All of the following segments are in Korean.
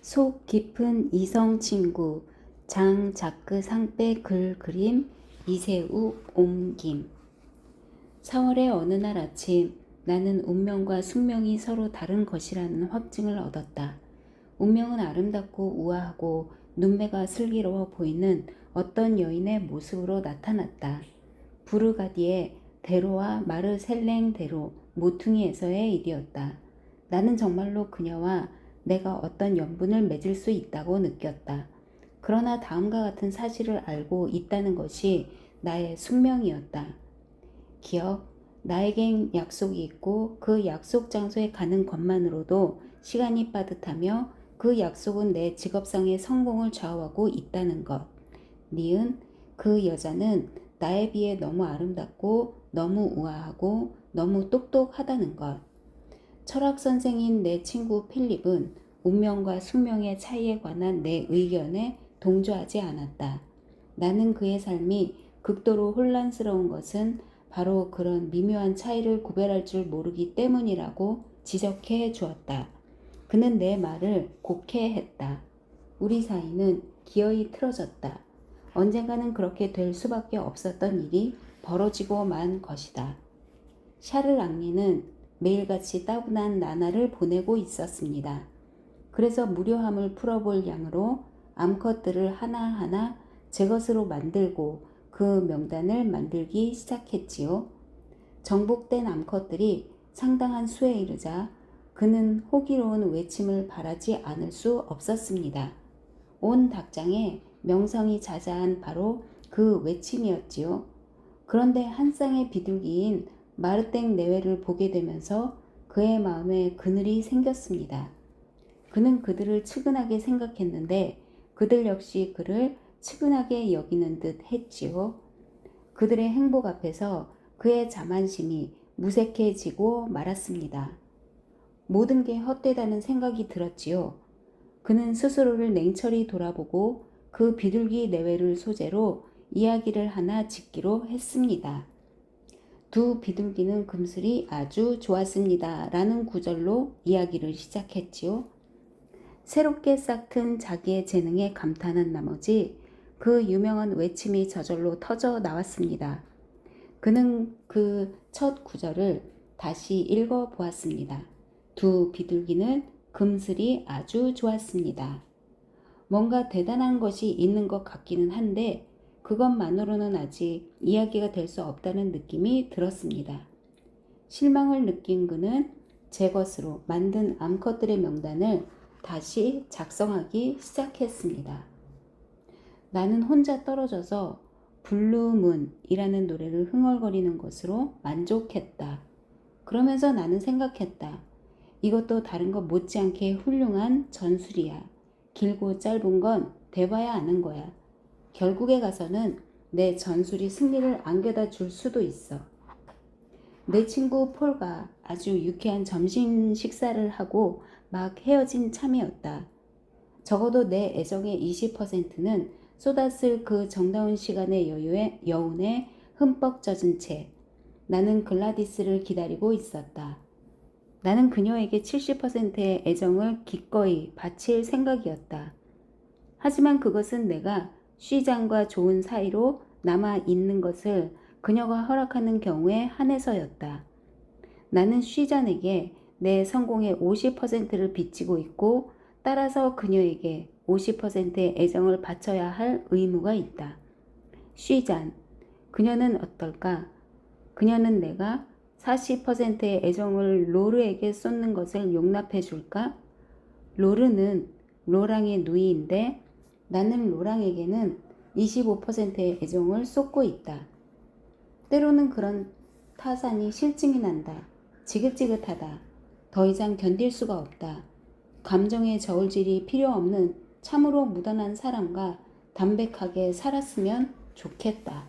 속 깊은 이성 친구 장자크 상빼 글 그림 이세우 옮김 4월의 어느 날 아침 나는 운명과 숙명이 서로 다른 것이라는 확증을 얻었다. 운명은 아름답고 우아하고 눈매가 슬기로워 보이는 어떤 여인의 모습으로 나타났다. 부르가디의 데로와 마르셀랭 데로 모퉁이에서의 일이었다. 나는 정말로 그녀와 내가 어떤 연분을 맺을 수 있다고 느꼈다. 그러나 다음과 같은 사실을 알고 있다는 것이 나의 숙명이었다. 기억, 나에겐 약속이 있고 그 약속 장소에 가는 것만으로도 시간이 빠듯하며 그 약속은 내 직업상의 성공을 좌우하고 있다는 것. 니은, 그 여자는 나에 비해 너무 아름답고 너무 우아하고 너무 똑똑하다는 것. 철학 선생인 내 친구 필립은 운명과 숙명의 차이에 관한 내 의견에 동조하지 않았다. 나는 그의 삶이 극도로 혼란스러운 것은 바로 그런 미묘한 차이를 구별할 줄 모르기 때문이라고 지적해 주었다. 그는 내 말을 곡해했다. 우리 사이는 기어이 틀어졌다. 언젠가는 그렇게 될 수밖에 없었던 일이 벌어지고 만 것이다. 샤를 앙리는 매일같이 따분한 나날을 보내고 있었습니다. 그래서 무료함을 풀어볼 양으로 암컷들을 하나하나 제 것으로 만들고 그 명단을 만들기 시작했지요. 정복된 암컷들이 상당한 수에 이르자 그는 호기로운 외침을 바라지 않을 수 없었습니다. 온 닭장에 명성이 자자한 바로 그 외침이었지요. 그런데 한 쌍의 비둘기인 마르땡 내외를 보게 되면서 그의 마음에 그늘이 생겼습니다. 그는 그들을 측은하게 생각했는데 그들 역시 그를 측은하게 여기는 듯 했지요. 그들의 행복 앞에서 그의 자만심이 무색해지고 말았습니다. 모든 게 헛되다는 생각이 들었지요. 그는 스스로를 냉철히 돌아보고 그 비둘기 내외를 소재로 이야기를 하나 짓기로 했습니다. 두 비둘기는 금슬이 아주 좋았습니다. 라는 구절로 이야기를 시작했지요. 새롭게 싹튼 자기의 재능에 감탄한 나머지 그 유명한 외침이 저절로 터져 나왔습니다. 그는 그 첫 구절을 다시 읽어 보았습니다. 두 비둘기는 금슬이 아주 좋았습니다. 뭔가 대단한 것이 있는 것 같기는 한데 그것만으로는 아직 이야기가 될 수 없다는 느낌이 들었습니다. 실망을 느낀 그는 제 것으로 만든 암컷들의 명단을 다시 작성하기 시작했습니다. 나는 혼자 떨어져서 블루문이라는 노래를 흥얼거리는 것으로 만족했다. 그러면서 나는 생각했다. 이것도 다른 것 못지않게 훌륭한 전술이야. 길고 짧은 건 대봐야 아는 거야. 결국에 가서는 내 전술이 승리를 안겨다 줄 수도 있어. 내 친구 폴과 아주 유쾌한 점심 식사를 하고 막 헤어진 참이었다. 적어도 내 애정의 20%는 쏟았을 그 정다운 시간의 여운에 흠뻑 젖은 채 나는 글라디스를 기다리고 있었다. 나는 그녀에게 70%의 애정을 기꺼이 바칠 생각이었다. 하지만 그것은 내가 쉬장과 좋은 사이로 남아 있는 것을 그녀가 허락하는 경우에 한해서였다. 나는 쉬잔에게 내 성공의 50%를 빚지고 있고 따라서 그녀에게 50%의 애정을 바쳐야 할 의무가 있다. 쉬잔, 그녀는 어떨까? 그녀는 내가 40%의 애정을 로르에게 쏟는 것을 용납해 줄까? 로르는 로랑의 누이인데 나는 로랑에게는 25%의 애정을 쏟고 있다. 때로는 그런 타산이 실증이 난다. 지긋지긋하다. 더 이상 견딜 수가 없다. 감정의 저울질이 필요 없는 참으로 무던한 사람과 담백하게 살았으면 좋겠다.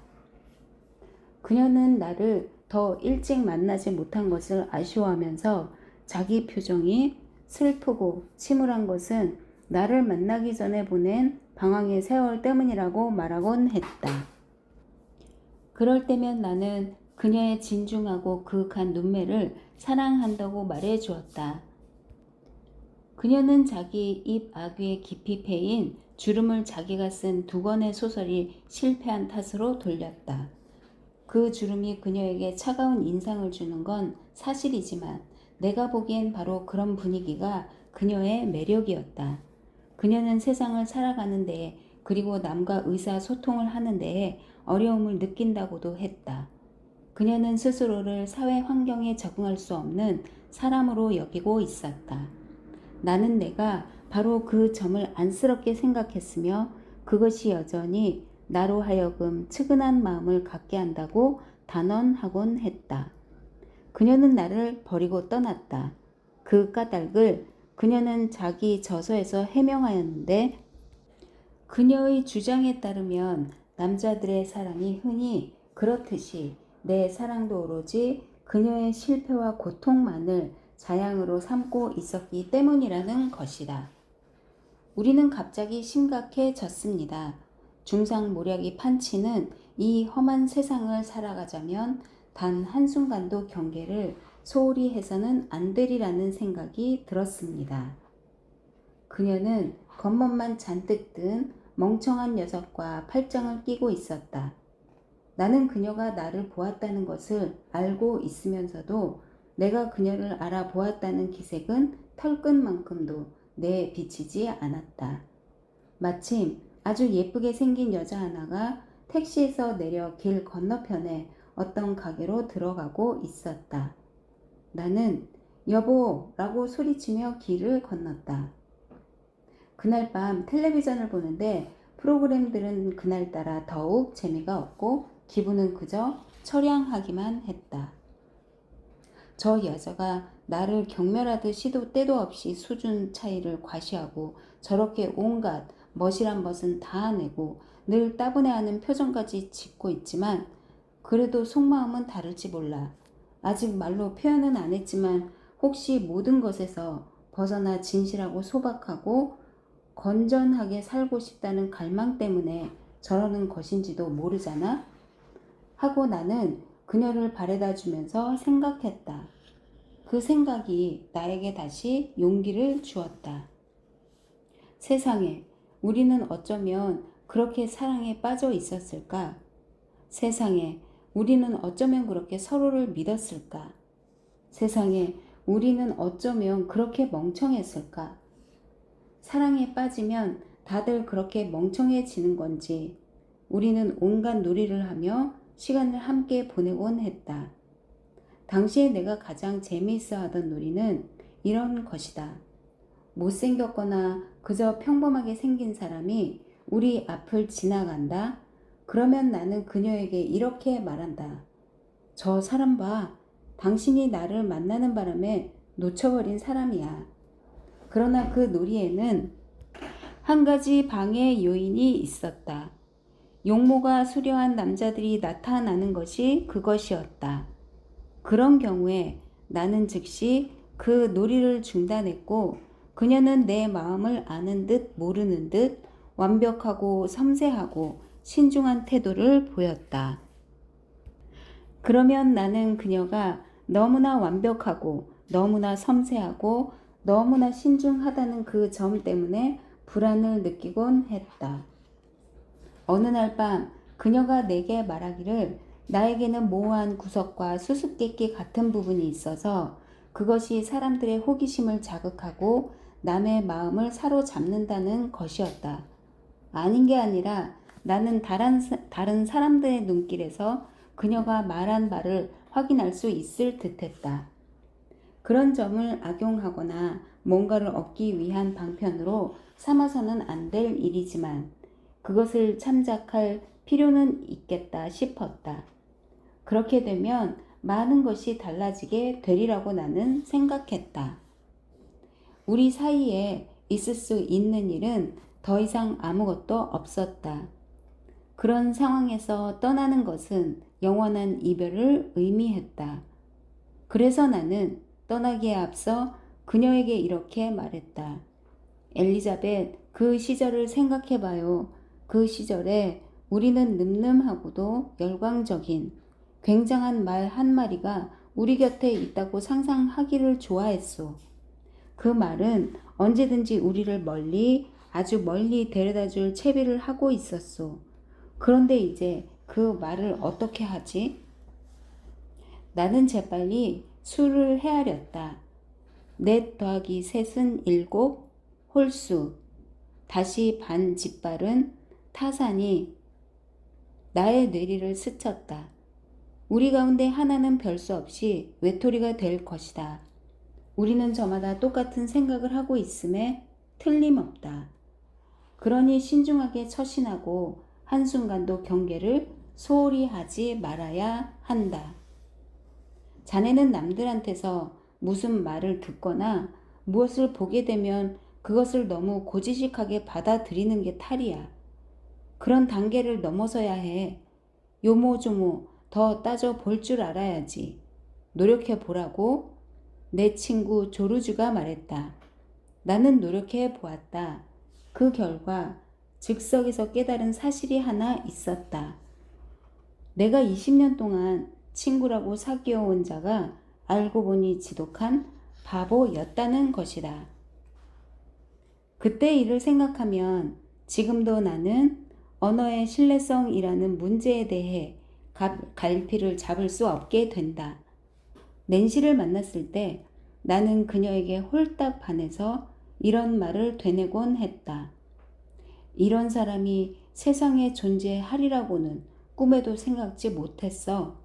그녀는 나를 더 일찍 만나지 못한 것을 아쉬워하면서 자기 표정이 슬프고 침울한 것은 나를 만나기 전에 보낸 방황의 세월 때문이라고 말하곤 했다. 그럴 때면 나는 그녀의 진중하고 그윽한 눈매를 사랑한다고 말해 주었다. 그녀는 자기 입 아귀에 깊이 패인 주름을 자기가 쓴 2권의 소설이 실패한 탓으로 돌렸다. 그 주름이 그녀에게 차가운 인상을 주는 건 사실이지만 내가 보기엔 바로 그런 분위기가 그녀의 매력이었다. 그녀는 세상을 살아가는 데에 그리고 남과 의사소통을 하는 데에 어려움을 느낀다고도 했다. 그녀는 스스로를 사회 환경에 적응할 수 없는 사람으로 여기고 있었다. 나는 내가 바로 그 점을 안쓰럽게 생각했으며 그것이 여전히 나로 하여금 측은한 마음을 갖게 한다고 단언하곤 했다. 그녀는 나를 버리고 떠났다. 그 까닭을 그녀는 자기 저서에서 해명하였는데 그녀의 주장에 따르면 남자들의 사랑이 흔히 그렇듯이 내 사랑도 오로지 그녀의 실패와 고통만을 자양으로 삼고 있었기 때문이라는 것이다. 우리는 갑자기 심각해졌습니다. 중상모략이 판치는 이 험한 세상을 살아가자면 단 한순간도 경계를 소홀히 해서는 안 되리라는 생각이 들었습니다. 그녀는 겉멋만 잔뜩 든 멍청한 녀석과 팔짱을 끼고 있었다. 나는 그녀가 나를 보았다는 것을 알고 있으면서도 내가 그녀를 알아보았다는 기색은 털끝만큼도 내에 비치지 않았다. 마침 아주 예쁘게 생긴 여자 하나가 택시에서 내려 길 건너편에 어떤 가게로 들어가고 있었다. 나는 여보라고 소리치며 길을 건넜다. 그날 밤 텔레비전을 보는데 프로그램들은 그날따라 더욱 재미가 없고 기분은 그저 처량하기만 했다. 저 여자가 나를 경멸하듯 시도 때도 없이 수준 차이를 과시하고 저렇게 온갖 멋이란 멋은 다 내고 늘 따분해하는 표정까지 짓고 있지만 그래도 속마음은 다를지 몰라. 아직 말로 표현은 안 했지만 혹시 모든 것에서 벗어나 진실하고 소박하고 건전하게 살고 싶다는 갈망 때문에 저러는 것인지도 모르잖아? 하고 나는 그녀를 바래다 주면서 생각했다. 그 생각이 나에게 다시 용기를 주었다. 세상에, 우리는 어쩌면 그렇게 사랑에 빠져 있었을까? 세상에, 우리는 어쩌면 그렇게 서로를 믿었을까? 세상에, 우리는 어쩌면 그렇게 멍청했을까? 사랑에 빠지면 다들 그렇게 멍청해지는 건지 우리는 온갖 놀이를 하며 시간을 함께 보내곤 했다. 당시에 내가 가장 재미있어 하던 놀이는 이런 것이다. 못생겼거나 그저 평범하게 생긴 사람이 우리 앞을 지나간다. 그러면 나는 그녀에게 이렇게 말한다. 저 사람 봐. 당신이 나를 만나는 바람에 놓쳐버린 사람이야. 그러나 그 놀이에는 한 가지 방해 요인이 있었다. 용모가 수려한 남자들이 나타나는 것이 그것이었다. 그런 경우에 나는 즉시 그 놀이를 중단했고 그녀는 내 마음을 아는 듯 모르는 듯 완벽하고 섬세하고 신중한 태도를 보였다. 그러면 나는 그녀가 너무나 완벽하고 너무나 섬세하고 너무나 신중하다는 그 점 때문에 불안을 느끼곤 했다. 어느 날 밤 그녀가 내게 말하기를 나에게는 모호한 구석과 수수께끼 같은 부분이 있어서 그것이 사람들의 호기심을 자극하고 남의 마음을 사로잡는다는 것이었다. 아닌 게 아니라 나는 다른 사람들의 눈길에서 그녀가 말한 바를 확인할 수 있을 듯했다. 그런 점을 악용하거나 뭔가를 얻기 위한 방편으로 삼아서는 안 될 일이지만 그것을 참작할 필요는 있겠다 싶었다. 그렇게 되면 많은 것이 달라지게 되리라고 나는 생각했다. 우리 사이에 있을 수 있는 일은 더 이상 아무것도 없었다. 그런 상황에서 떠나는 것은 영원한 이별을 의미했다. 그래서 나는 떠나기에 앞서 그녀에게 이렇게 말했다. 엘리자벳, 그 시절을 생각해봐요. 그 시절에 우리는 늠름하고도 열광적인 굉장한 말 한 마리가 우리 곁에 있다고 상상하기를 좋아했소. 그 말은 언제든지 우리를 멀리, 아주 멀리 데려다 줄 채비를 하고 있었소. 그런데 이제 그 말을 어떻게 하지? 나는 재빨리 수를 헤아렸다. 넷 더하기 셋은 7, 홀수. 다시 반 짓바른 타산이 나의 뇌리를 스쳤다. 우리 가운데 하나는 별 수 없이 외톨이가 될 것이다. 우리는 저마다 똑같은 생각을 하고 있음에 틀림없다. 그러니 신중하게 처신하고 한순간도 경계를 소홀히 하지 말아야 한다. 자네는 남들한테서 무슨 말을 듣거나 무엇을 보게 되면 그것을 너무 고지식하게 받아들이는 게 탈이야. 그런 단계를 넘어서야 해. 요모조모 더 따져 볼 줄 알아야지. 노력해 보라고 내 친구 조르주가 말했다. 나는 노력해 보았다. 그 결과 즉석에서 깨달은 사실이 하나 있었다. 내가 20년 동안 친구라고 사귀어온 자가 알고 보니 지독한 바보였다는 것이다. 그때 일을 생각하면 지금도 나는 언어의 신뢰성이라는 문제에 대해 갈피를 잡을 수 없게 된다. 낸시를 만났을 때 나는 그녀에게 홀딱 반해서 이런 말을 되뇌곤 했다. 이런 사람이 세상에 존재하리라고는 꿈에도 생각지 못했어.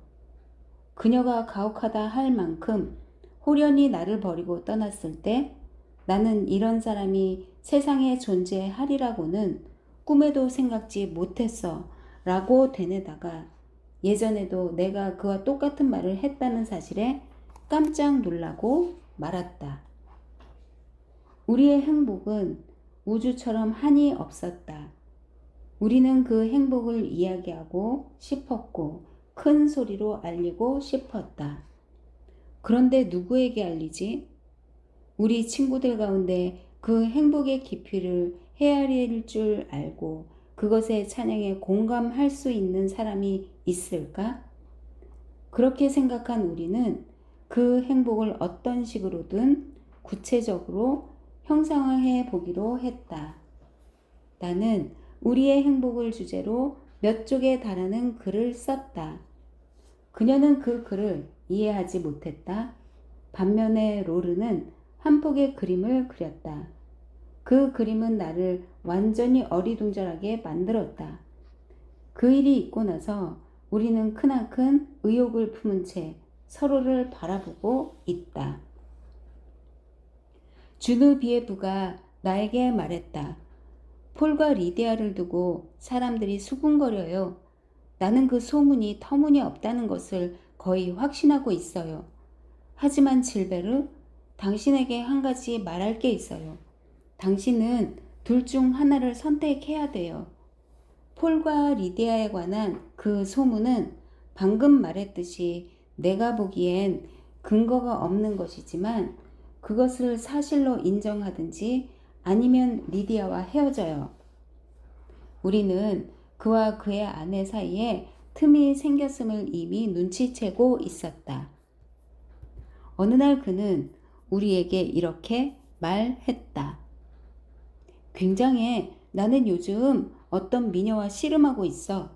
그녀가 가혹하다 할 만큼 홀연히 나를 버리고 떠났을 때 나는 이런 사람이 세상에 존재하리라고는 꿈에도 생각지 못했어 라고 되뇌다가 예전에도 내가 그와 똑같은 말을 했다는 사실에 깜짝 놀라고 말았다. 우리의 행복은 우주처럼 한이 없었다. 우리는 그 행복을 이야기하고 싶었고 큰 소리로 알리고 싶었다. 그런데 누구에게 알리지? 우리 친구들 가운데 그 행복의 깊이를 헤아릴 줄 알고 그것의 찬양에 공감할 수 있는 사람이 있을까? 그렇게 생각한 우리는 그 행복을 어떤 식으로든 구체적으로 형상화해 보기로 했다. 나는 우리의 행복을 주제로 몇 쪽에 달하는 글을 썼다. 그녀는 그 글을 이해하지 못했다. 반면에 로르는 한 폭의 그림을 그렸다. 그 그림은 나를 완전히 어리둥절하게 만들었다. 그 일이 있고 나서 우리는 크나큰 의욕을 품은 채 서로를 바라보고 있다. 주누비에브가 나에게 말했다. 폴과 리디아를 두고 사람들이 수군거려요. 나는 그 소문이 터무니없다는 것을 거의 확신하고 있어요. 하지만 질베르, 당신에게 한 가지 말할 게 있어요. 당신은 둘 중 하나를 선택해야 돼요. 폴과 리디아에 관한 그 소문은 방금 말했듯이 내가 보기엔 근거가 없는 것이지만 그것을 사실로 인정하든지 아니면 리디아와 헤어져요. 우리는 그와 그의 아내 사이에 틈이 생겼음을 이미 눈치채고 있었다. 어느 날 그는 우리에게 이렇게 말했다. 굉장해. 나는 요즘 어떤 미녀와 씨름하고 있어.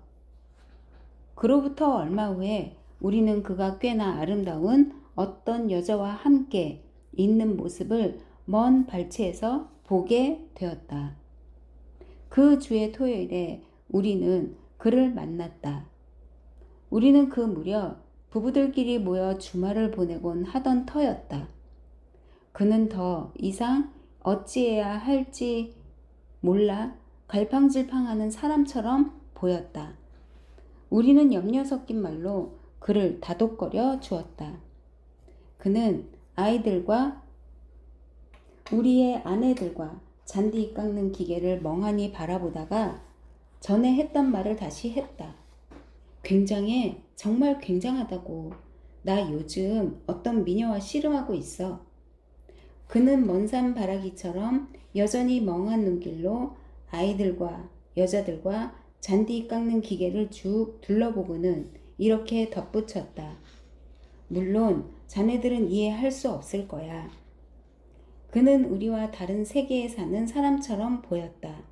그로부터 얼마 후에 우리는 그가 꽤나 아름다운 어떤 여자와 함께 있는 모습을 먼 발치에서 보게 되었다. 그 주의 토요일에 우리는 그를 만났다. 우리는 그 무렵 부부들끼리 모여 주말을 보내곤 하던 터였다. 그는 더 이상 어찌해야 할지 몰라 갈팡질팡하는 사람처럼 보였다. 우리는 염려 섞인 말로 그를 다독거려 주었다. 그는 아이들과 우리의 아내들과 잔디 깎는 기계를 멍하니 바라보다가 전에 했던 말을 다시 했다. 굉장해. 정말 굉장하다고. 나 요즘 어떤 미녀와 씨름하고 있어. 그는 먼산 바라기처럼 여전히 멍한 눈길로 아이들과 여자들과 잔디 깎는 기계를 쭉 둘러보고는 이렇게 덧붙였다. 물론 자네들은 이해할 수 없을 거야. 그는 우리와 다른 세계에 사는 사람처럼 보였다.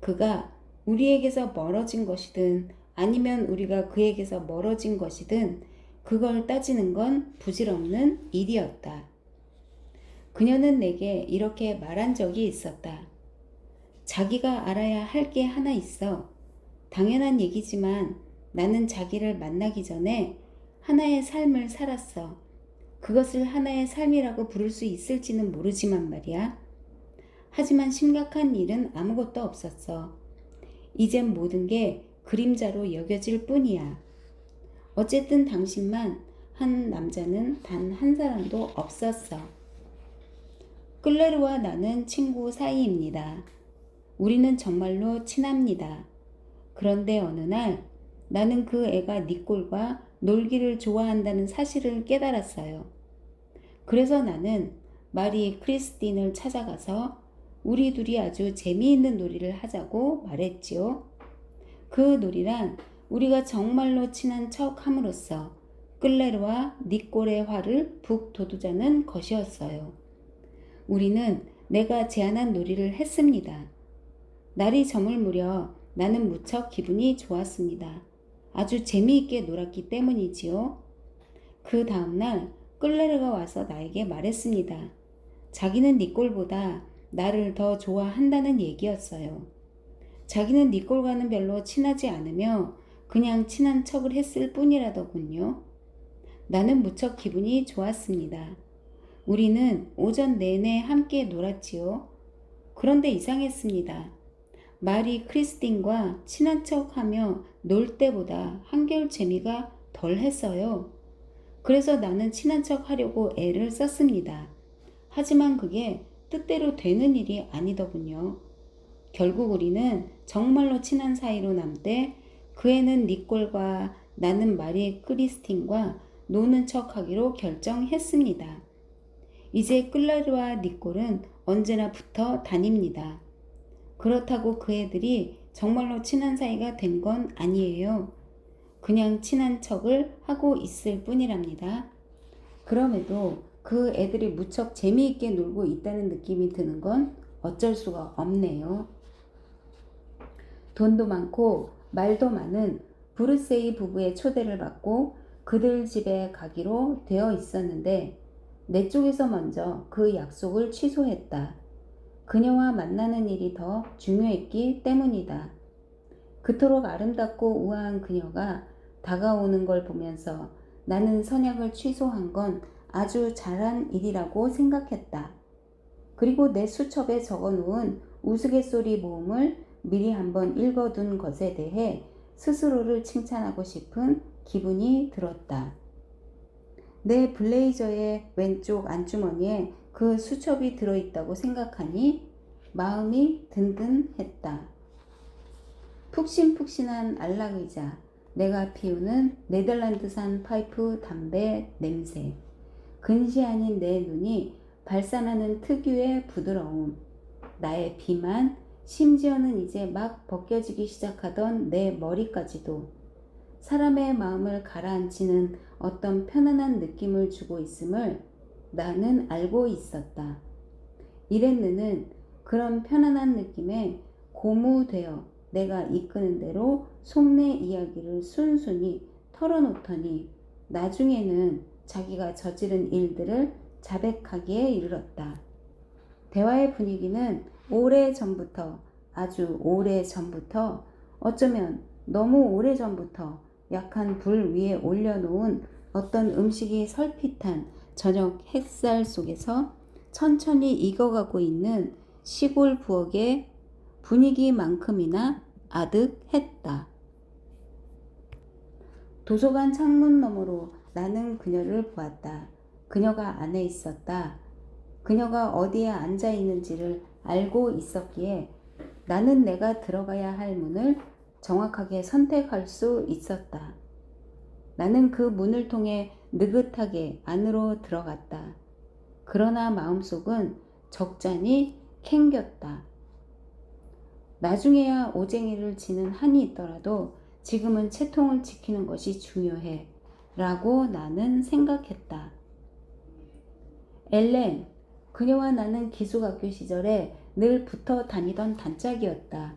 그가 우리에게서 멀어진 것이든 아니면 우리가 그에게서 멀어진 것이든 그걸 따지는 건 부질없는 일이었다. 그녀는 내게 이렇게 말한 적이 있었다. 자기가 알아야 할 게 하나 있어. 당연한 얘기지만 나는 자기를 만나기 전에 하나의 삶을 살았어. 그것을 하나의 삶이라고 부를 수 있을지는 모르지만 말이야. 하지만 심각한 일은 아무것도 없었어. 이젠 모든 게 그림자로 여겨질 뿐이야. 어쨌든 당신만 한 남자는 단 한 사람도 없었어. 클레르와 나는 친구 사이입니다. 우리는 정말로 친합니다. 그런데 어느 날 나는 그 애가 니콜과 놀기를 좋아한다는 사실을 깨달았어요. 그래서 나는 마리 크리스틴을 찾아가서 우리 둘이 아주 재미있는 놀이를 하자고 말했지요. 그 놀이란 우리가 정말로 친한 척 함으로써 클레르와 니콜의 화를 북 돋우자는 것이었어요. 우리는 내가 제안한 놀이를 했습니다. 날이 저물 무렵 나는 무척 기분이 좋았습니다. 아주 재미있게 놀았기 때문이지요. 그 다음날 클레르가 와서 나에게 말했습니다. 자기는 니콜보다 나를 더 좋아한다는 얘기였어요. 자기는 니콜과는 별로 친하지 않으며 그냥 친한 척을 했을 뿐이라더군요. 나는 무척 기분이 좋았습니다. 우리는 오전 내내 함께 놀았지요. 그런데 이상했습니다. 마리 크리스틴과 친한 척하며 놀 때보다 한결 재미가 덜 했어요. 그래서 나는 친한 척 하려고 애를 썼습니다. 하지만 그게 뜻대로 되는 일이 아니더군요. 결국 우리는 정말로 친한 사이로 남되 그 애는 니콜과 나는 마리 크리스틴과 노는 척 하기로 결정했습니다. 이제 클레르와 니콜은 언제나 붙어 다닙니다. 그렇다고 그 애들이 정말로 친한 사이가 된 건 아니에요. 그냥 친한 척을 하고 있을 뿐이랍니다. 그럼에도 그 애들이 무척 재미있게 놀고 있다는 느낌이 드는 건 어쩔 수가 없네요. 돈도 많고 말도 많은 브루세이 부부의 초대를 받고 그들 집에 가기로 되어 있었는데 내 쪽에서 먼저 그 약속을 취소했다. 그녀와 만나는 일이 더 중요했기 때문이다. 그토록 아름답고 우아한 그녀가 다가오는 걸 보면서 나는 선약을 취소한 건 아주 잘한 일이라고 생각했다. 그리고 내 수첩에 적어놓은 우스갯소리 모음을 미리 한번 읽어둔 것에 대해 스스로를 칭찬하고 싶은 기분이 들었다. 내 블레이저의 왼쪽 안주머니에 그 수첩이 들어있다고 생각하니 마음이 든든했다. 푹신푹신한 안락의자, 내가 피우는 네덜란드산 파이프 담배 냄새, 근시 아닌 내 눈이 발산하는 특유의 부드러움, 나의 비만, 심지어는 이제 막 벗겨지기 시작하던 내 머리까지도 사람의 마음을 가라앉히는 어떤 편안한 느낌을 주고 있음을 나는 알고 있었다. 이랬느는 그런 편안한 느낌에 고무되어 내가 이끄는 대로 속내 이야기를 순순히 털어놓더니 나중에는 자기가 저지른 일들을 자백하기에 이르렀다. 대화의 분위기는 오래전부터, 아주 오래전부터, 어쩌면 너무 오래전부터 약한 불 위에 올려놓은 어떤 음식이 설핏한 저녁 햇살 속에서 천천히 익어가고 있는 시골 부엌의 분위기만큼이나 아득했다. 도서관 창문 너머로 나는 그녀를 보았다. 그녀가 안에 있었다. 그녀가 어디에 앉아 있는지를 알고 있었기에 나는 내가 들어가야 할 문을 정확하게 선택할 수 있었다. 나는 그 문을 통해 느긋하게 안으로 들어갔다. 그러나 마음속은 적잖이 캥겼다. 나중에야 오쟁이를 지는 한이 있더라도 지금은 채통을 지키는 것이 중요해 라고 나는 생각했다. 엘렌, 그녀와 나는 기숙학교 시절에 늘 붙어 다니던 단짝이었다.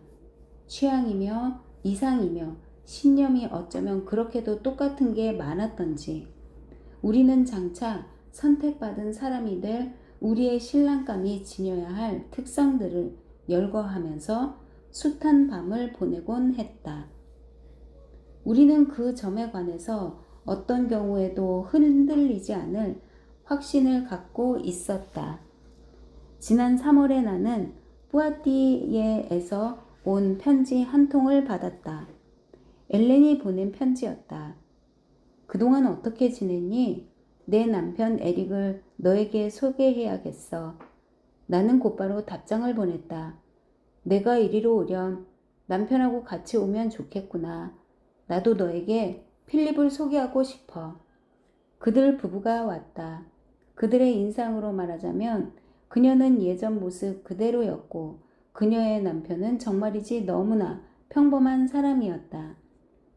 취향이며 이상이며 신념이 어쩌면 그렇게도 똑같은 게 많았던지. 우리는 장차 선택받은 사람이 될 우리의 신랑감이 지녀야 할 특성들을 열거하면서 숱한 밤을 보내곤 했다. 우리는 그 점에 관해서 어떤 경우에도 흔들리지 않을 확신을 갖고 있었다. 지난 3월에 나는 뿌아띠예에서 온 편지 한 통을 받았다. 엘렌이 보낸 편지였다. 그동안 어떻게 지냈니? 내 남편 에릭을 너에게 소개해야겠어. 나는 곧바로 답장을 보냈다. 내가 이리로 오렴. 남편하고 같이 오면 좋겠구나. 나도 너에게 필립을 소개하고 싶어. 그들 부부가 왔다. 그들의 인상으로 말하자면 그녀는 예전 모습 그대로였고 그녀의 남편은 정말이지 너무나 평범한 사람이었다.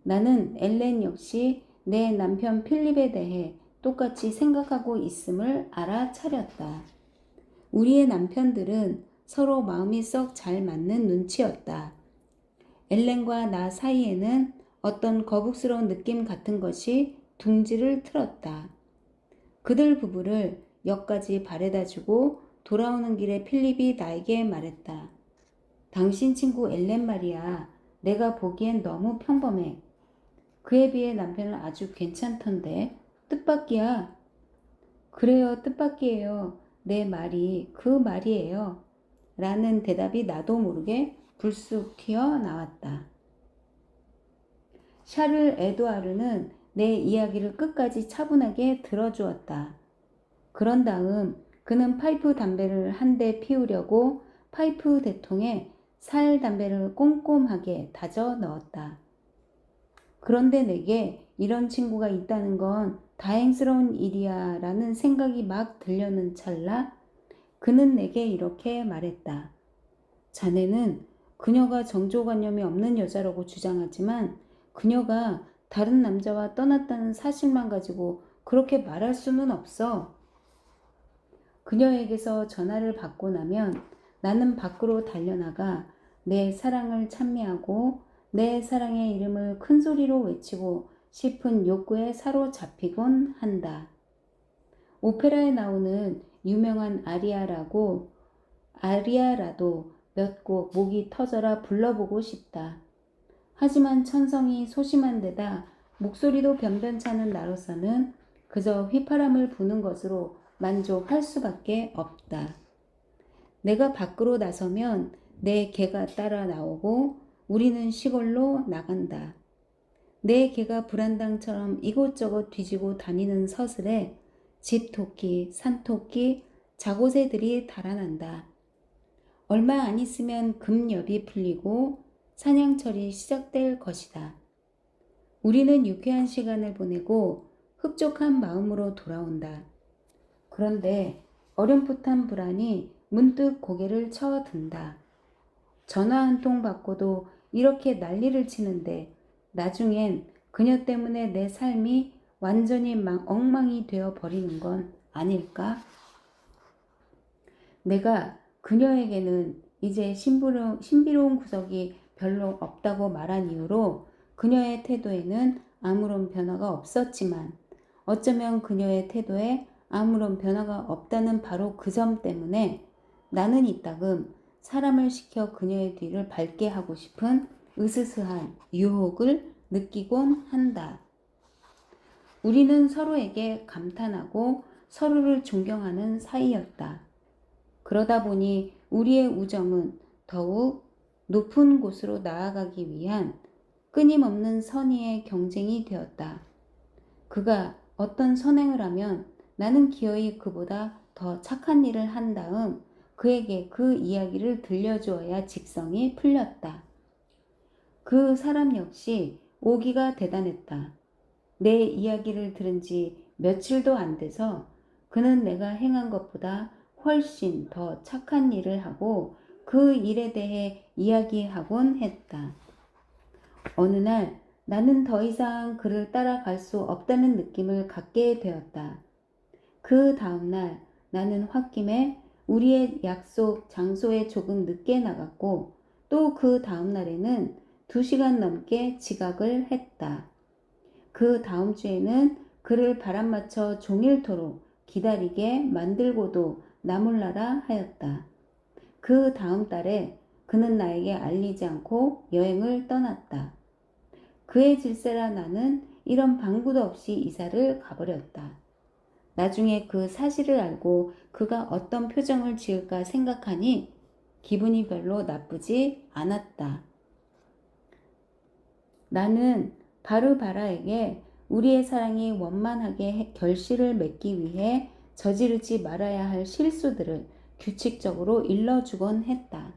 나는 엘렌 역시 내 남편 필립에 대해 똑같이 생각하고 있음을 알아차렸다. 우리의 남편들은 서로 마음이 썩 잘 맞는 눈치였다. 엘렌과 나 사이에는 어떤 거북스러운 느낌 같은 것이 둥지를 틀었다. 그들 부부를 역까지 바래다주고 돌아오는 길에 필립이 나에게 말했다. 당신 친구 엘렌 말이야. 내가 보기엔 너무 평범해. 그에 비해 남편은 아주 괜찮던데. 뜻밖이야. 그래요, 뜻밖이에요. 내 말이 그 말이에요. 라는 대답이 나도 모르게 불쑥 튀어나왔다. 샤를 에두아르는 내 이야기를 끝까지 차분하게 들어주었다. 그런 다음 그는 파이프 담배를 한 대 피우려고 파이프 대통에 살 담배를 꼼꼼하게 다져 넣었다. 그런데 내게 이런 친구가 있다는 건 다행스러운 일이야 라는 생각이 막 들려는 찰나 그는 내게 이렇게 말했다. 자네는 그녀가 정조관념이 없는 여자라고 주장하지만 그녀가 다른 남자와 떠났다는 사실만 가지고 그렇게 말할 수는 없어. 그녀에게서 전화를 받고 나면 나는 밖으로 달려나가 내 사랑을 찬미하고 내 사랑의 이름을 큰 소리로 외치고 싶은 욕구에 사로잡히곤 한다. 오페라에 나오는 유명한 아리아라도 몇 곡 목이 터져라 불러보고 싶다. 하지만 천성이 소심한 데다 목소리도 변변찮은 나로서는 그저 휘파람을 부는 것으로 만족할 수밖에 없다. 내가 밖으로 나서면 내 개가 따라 나오고 우리는 시골로 나간다. 내 개가 불안당처럼 이곳저곳 뒤지고 다니는 서슬에 집토끼, 산토끼, 자고새들이 달아난다. 얼마 안 있으면 금엽이 풀리고 사냥철이 시작될 것이다. 우리는 유쾌한 시간을 보내고 흡족한 마음으로 돌아온다. 그런데 어렴풋한 불안이 문득 고개를 쳐든다. 전화 한 통 받고도 이렇게 난리를 치는데 나중엔 그녀 때문에 내 삶이 완전히 엉망이 되어 버리는 건 아닐까? 내가 그녀에게는 이제 신비로운 구석이 별로 없다고 말한 이후로 그녀의 태도에는 아무런 변화가 없었지만 어쩌면 그녀의 태도에 아무런 변화가 없다는 바로 그 점 때문에 나는 이따금 사람을 시켜 그녀의 뒤를 밟게 하고 싶은 으스스한 유혹을 느끼곤 한다. 우리는 서로에게 감탄하고 서로를 존경하는 사이였다. 그러다 보니 우리의 우정은 더욱 높은 곳으로 나아가기 위한 끊임없는 선의의 경쟁이 되었다. 그가 어떤 선행을 하면 나는 기어이 그보다 더 착한 일을 한 다음 그에게 그 이야기를 들려주어야 직성이 풀렸다. 그 사람 역시 오기가 대단했다. 내 이야기를 들은 지 며칠도 안 돼서 그는 내가 행한 것보다 훨씬 더 착한 일을 하고 그 일에 대해 이야기하곤 했다. 어느 날 나는 더 이상 그를 따라갈 수 없다는 느낌을 갖게 되었다. 그 다음 날 나는 홧김에 우리의 약속 장소에 조금 늦게 나갔고 또 그 다음 날에는 2시간 넘게 지각을 했다. 그 다음 주에는 그를 바람맞춰 종일토록 기다리게 만들고도 나몰라라 하였다. 그 다음 달에 그는 나에게 알리지 않고 여행을 떠났다. 그의 질세라 나는 이런 방구도 없이 이사를 가버렸다. 나중에 그 사실을 알고 그가 어떤 표정을 지을까 생각하니 기분이 별로 나쁘지 않았다. 나는 바르바라에게 우리의 사랑이 원만하게 결실을 맺기 위해 저지르지 말아야 할 실수들을 규칙적으로 일러주곤 했다.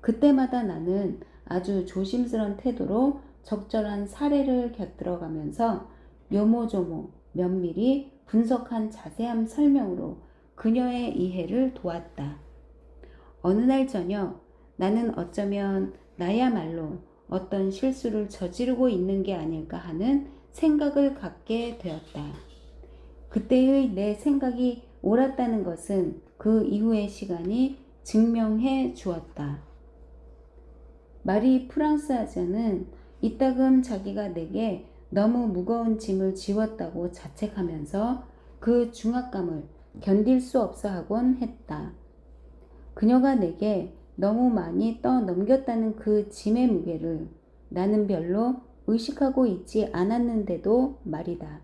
그때마다 나는 아주 조심스런 태도로 적절한 사례를 곁들여가면서 요모조모 면밀히 분석한 자세한 설명으로 그녀의 이해를 도왔다. 어느 날 저녁 나는 어쩌면 나야말로 어떤 실수를 저지르고 있는 게 아닐까 하는 생각을 갖게 되었다. 그때의 내 생각이 옳았다는 것은 그 이후의 시간이 증명해 주었다. 마리 프랑스아저는 이따금 자기가 내게 너무 무거운 짐을 지웠다고 자책하면서 그 중압감을 견딜 수 없어 하곤 했다. 그녀가 내게 너무 많이 떠넘겼다는 그 짐의 무게를 나는 별로 의식하고 있지 않았는데도 말이다.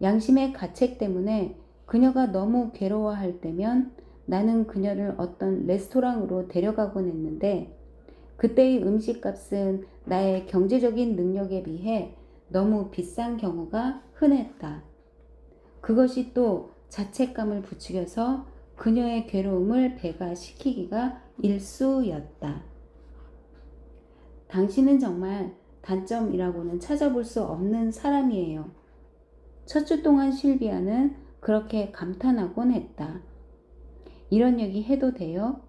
양심의 가책 때문에 그녀가 너무 괴로워할 때면 나는 그녀를 어떤 레스토랑으로 데려가곤 했는데 그때의 음식값은 나의 경제적인 능력에 비해 너무 비싼 경우가 흔했다. 그것이 또 자책감을 부추겨서 그녀의 괴로움을 배가시키기가 일쑤였다. 당신은 정말 단점이라고는 찾아볼 수 없는 사람이에요. 첫 주 동안 실비아는 그렇게 감탄하곤 했다. 이런 얘기 해도 돼요?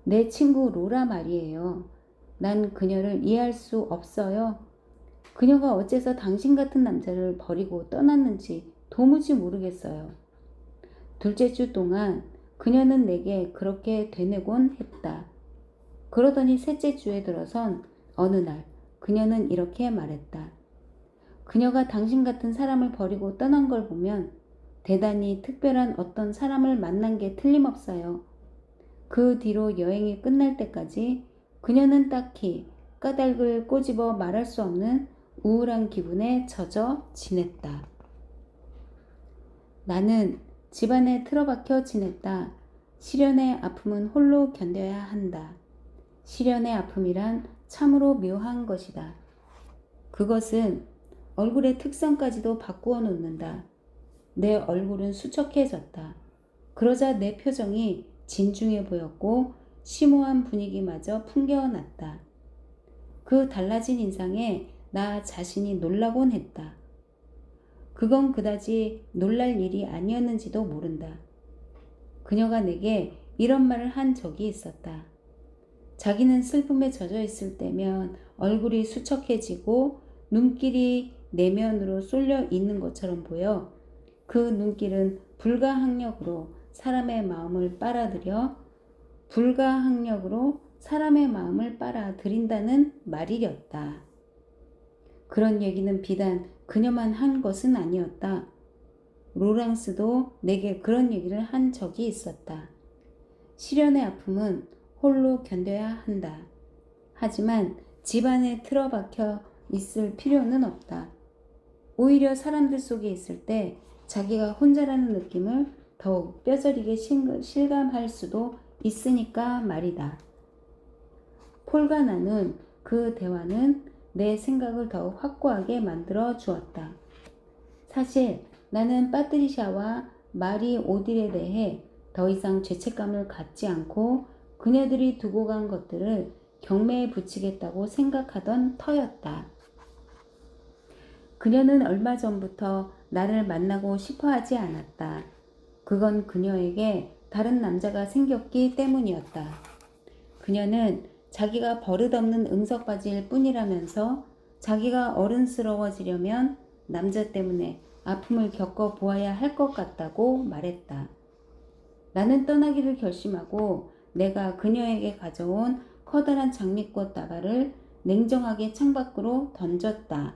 내 친구 로라 말이에요. 난 그녀를 이해할 수 없어요. 그녀가 어째서 당신 같은 남자를 버리고 떠났는지 도무지 모르겠어요. 둘째 주 동안 그녀는 내게 그렇게 되뇌곤 했다. 그러더니 셋째 주에 들어선 어느 날 그녀는 이렇게 말했다. 그녀가 당신 같은 사람을 버리고 떠난 걸 보면 대단히 특별한 어떤 사람을 만난 게 틀림없어요. 그 뒤로 여행이 끝날 때까지 그녀는 딱히 까닭을 꼬집어 말할 수 없는 우울한 기분에 젖어 지냈다. 나는 집안에 틀어박혀 지냈다. 시련의 아픔은 홀로 견뎌야 한다. 시련의 아픔이란 참으로 묘한 것이다. 그것은 얼굴의 특성까지도 바꾸어 놓는다. 내 얼굴은 수척해졌다. 그러자 내 표정이 진중해 보였고 심오한 분위기마저 풍겨났다. 그 달라진 인상에 나 자신이 놀라곤 했다. 그건 그다지 놀랄 일이 아니었는지도 모른다. 그녀가 내게 이런 말을 한 적이 있었다. 자기는 슬픔에 젖어 있을 때면 얼굴이 수척해지고 눈길이 내면으로 쏠려 있는 것처럼 보여 그 눈길은 불가항력으로 사람의 마음을 빨아들인다는 말이었다. 그런 얘기는 비단 그녀만 한 것은 아니었다. 로랑스도 내게 그런 얘기를 한 적이 있었다. 시련의 아픔은 홀로 견뎌야 한다. 하지만 집안에 틀어박혀 있을 필요는 없다. 오히려 사람들 속에 있을 때 자기가 혼자라는 느낌을 더욱 뼈저리게 실감할 수도 있으니까 말이다. 폴과 나눈 그 대화는 내 생각을 더욱 확고하게 만들어 주었다. 사실 나는 파트리샤와 마리 오딜에 대해 더 이상 죄책감을 갖지 않고 그녀들이 두고 간 것들을 경매에 붙이겠다고 생각하던 터였다. 그녀는 얼마 전부터 나를 만나고 싶어 하지 않았다. 그건 그녀에게 다른 남자가 생겼기 때문이었다. 그녀는 자기가 버릇없는 응석바지일 뿐이라면서 자기가 어른스러워지려면 남자 때문에 아픔을 겪어보아야 할 것 같다고 말했다. 나는 떠나기를 결심하고 내가 그녀에게 가져온 커다란 장미꽃 다발을 냉정하게 창밖으로 던졌다.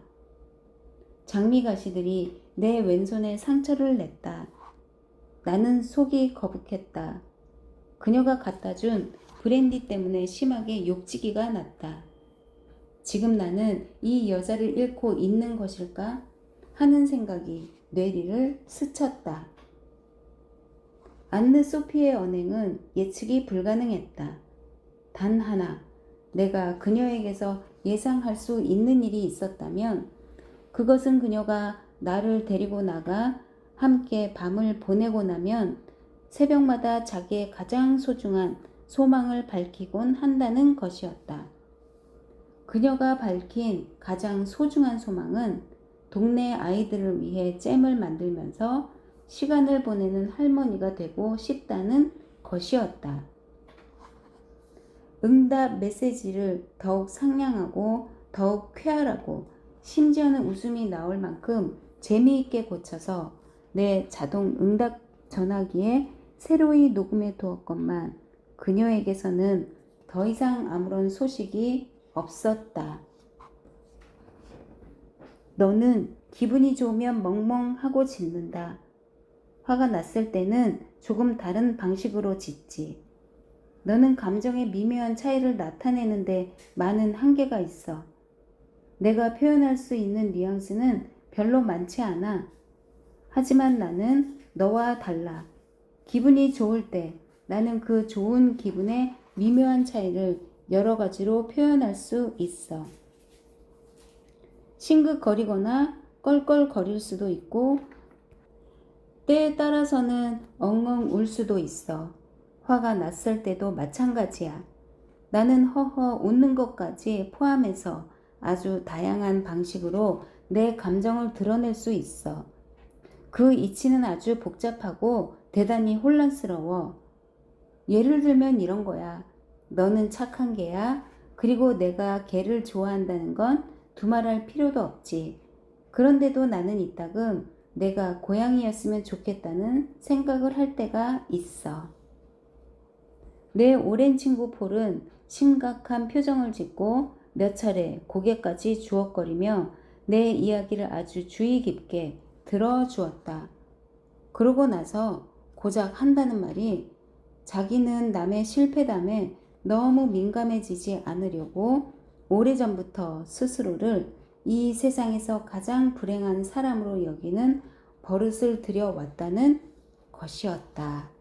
장미가시들이 내 왼손에 상처를 냈다. 나는 속이 거북했다. 그녀가 갖다 준 브랜디 때문에 심하게 욕지기가 났다. 지금 나는 이 여자를 잃고 있는 것일까 하는 생각이 뇌리를 스쳤다. 안느 소피의 언행은 예측이 불가능했다. 단 하나, 내가 그녀에게서 예상할 수 있는 일이 있었다면 그것은 그녀가 나를 데리고 나가 함께 밤을 보내고 나면 새벽마다 자기의 가장 소중한 소망을 밝히곤 한다는 것이었다. 그녀가 밝힌 가장 소중한 소망은 동네 아이들을 위해 잼을 만들면서 시간을 보내는 할머니가 되고 싶다는 것이었다. 응답 메시지를 더욱 상냥하고 더욱 쾌활하고 심지어는 웃음이 나올 만큼 재미있게 고쳐서 내 자동 응답 전화기에 새로이 녹음해 두었건만 그녀에게서는 더 이상 아무런 소식이 없었다. 너는 기분이 좋으면 멍멍하고 짖는다. 화가 났을 때는 조금 다른 방식으로 짖지. 너는 감정의 미묘한 차이를 나타내는데 많은 한계가 있어. 내가 표현할 수 있는 뉘앙스는 별로 많지 않아. 하지만 나는 너와 달라. 기분이 좋을 때 나는 그 좋은 기분의 미묘한 차이를 여러 가지로 표현할 수 있어. 싱긋거리거나 껄껄거릴 수도 있고 때에 따라서는 엉엉 울 수도 있어. 화가 났을 때도 마찬가지야. 나는 허허 웃는 것까지 포함해서 아주 다양한 방식으로 내 감정을 드러낼 수 있어. 그 이치는 아주 복잡하고 대단히 혼란스러워. 예를 들면 이런 거야. 너는 착한 개야. 그리고 내가 개를 좋아한다는 건 두말할 필요도 없지. 그런데도 나는 이따금 내가 고양이였으면 좋겠다는 생각을 할 때가 있어. 내 오랜 친구 폴은 심각한 표정을 짓고 몇 차례 고개까지 주걱거리며 내 이야기를 아주 주의 깊게 들어주었다. 그러고 나서 고작 한다는 말이 자기는 남의 실패담에 너무 민감해지지 않으려고 오래전부터 스스로를 이 세상에서 가장 불행한 사람으로 여기는 버릇을 들여왔다는 것이었다.